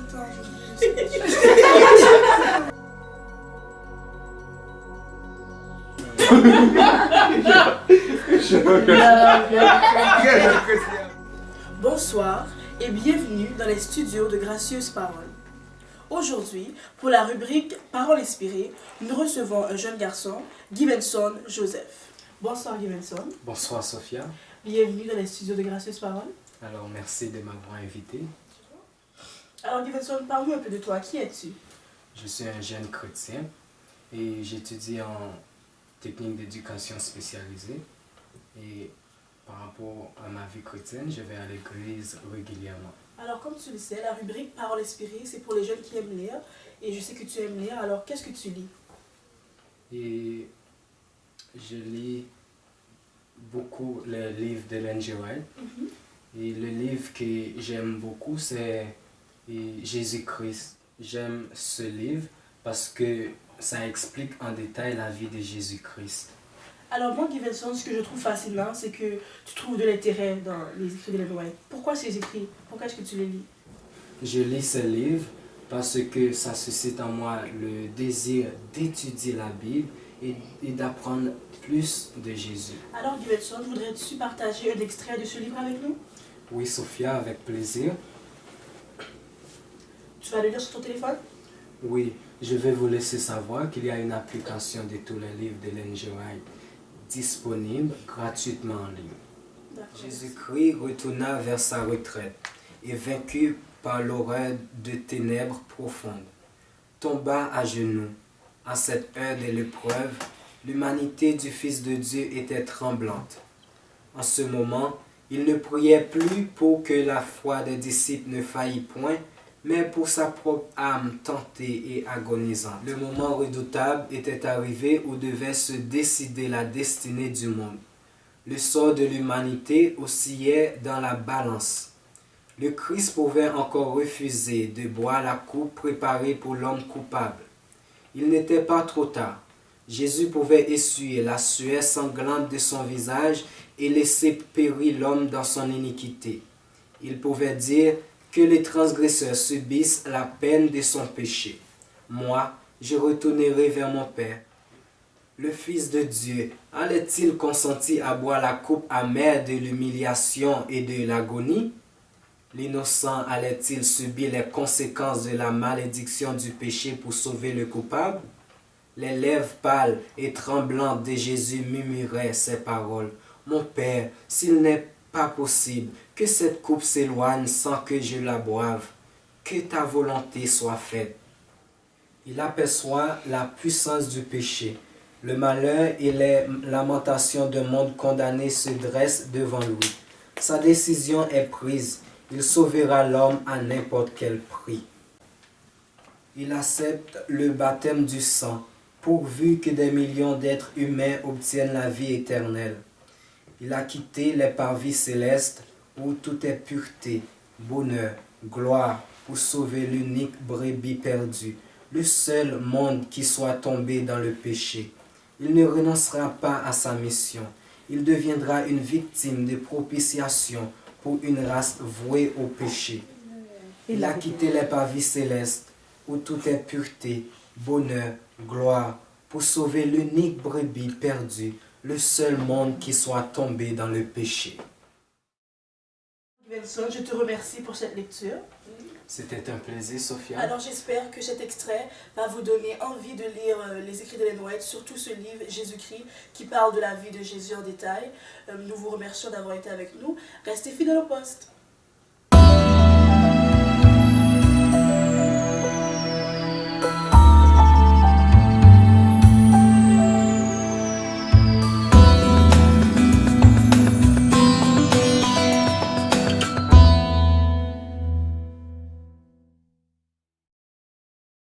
Attends, Bonsoir et bienvenue dans les studios de Gracieuses Paroles. Aujourd'hui, pour la rubrique Paroles inspirées, nous recevons un jeune garçon, Givenson Joseph. Bonsoir Givenson. Bonsoir Sophia. Bienvenue dans les studios de Gracieuses Paroles. Alors merci de m'avoir invité. Alors Givenson, parle-nous un peu de toi. Qui es-tu? Je suis un jeune chrétien et j'étudie en technique d'éducation spécialisée. Et par rapport à ma vie chrétienne, je vais à l'église régulièrement. Alors comme tu le sais, la rubrique Paroles inspirées, c'est pour les jeunes qui aiment lire. Et je sais que tu aimes lire, alors qu'est-ce que tu lis? Et je lis beaucoup le livre d'Ellen G. White. Et le livre que j'aime beaucoup, c'est Jésus-Christ. J'aime ce livre parce que ça explique en détail la vie de Jésus-Christ. Alors moi, Givenson, ce que je trouve fascinant, c'est que tu trouves de l'intérêt dans les écrits d'Ellen White. Pourquoi ces écrits? Pourquoi est-ce que tu les lis? Je lis ce livre parce que ça suscite en moi le désir d'étudier la Bible et d'apprendre plus de Jésus. Alors Givenson, voudrais-tu partager un extrait de ce livre avec nous? Oui, Sophia, avec plaisir. Tu vas le lire sur ton téléphone? Oui, je vais vous laisser savoir qu'il y a une application de tous les livres d'Ellen G. White disponible gratuitement en ligne. Jésus-Christ retourna vers sa retraite et vaincu par l'horreur de ténèbres profondes, tomba à genoux. À cette heure de l'épreuve, l'humanité du Fils de Dieu était tremblante. En ce moment, il ne priait plus pour que la foi des disciples ne faillît point, mais pour sa propre âme tentée et agonisante. Le moment redoutable était arrivé où devait se décider la destinée du monde. Le sort de l'humanité oscillait dans la balance. Le Christ pouvait encore refuser de boire la coupe préparée pour l'homme coupable. Il n'était pas trop tard. Jésus pouvait essuyer la sueur sanglante de son visage et laisser périr l'homme dans son iniquité. Il pouvait dire que les transgresseurs subissent la peine de son péché. Moi, je retournerai vers mon Père. Le Fils de Dieu allait-il consentir à boire la coupe amère de l'humiliation et de l'agonie? L'innocent allait-il subir les conséquences de la malédiction du péché pour sauver le coupable? Les lèvres pâles et tremblantes de Jésus murmuraient ces paroles. Mon Père, s'il n'est pas possible que cette coupe s'éloigne sans que je la boive, que ta volonté soit faite. Il aperçoit la puissance du péché. Le malheur et les lamentations d'un monde condamné se dressent devant lui. Sa décision est prise. Il sauvera l'homme à n'importe quel prix. Il accepte le baptême du sang, pourvu que des millions d'êtres humains obtiennent la vie éternelle. Il a quitté les parvis célestes où tout est pureté, bonheur, gloire, pour sauver l'unique brebis perdue, le seul monde qui soit tombé dans le péché. Il ne renoncera pas à sa mission. Il deviendra une victime de propitiation pour une race vouée au péché. Il a quitté les parvis célestes où tout est pureté, bonheur, gloire, pour sauver l'unique brebis perdue, le seul monde qui soit tombé dans le péché. Givenson, je te remercie pour cette lecture. C'était un plaisir, Sophia. Alors j'espère que cet extrait va vous donner envie de lire les écrits d'Ellen White, surtout ce livre Jésus-Christ qui parle de la vie de Jésus en détail. Nous vous remercions d'avoir été avec nous. Restez fidèles au poste.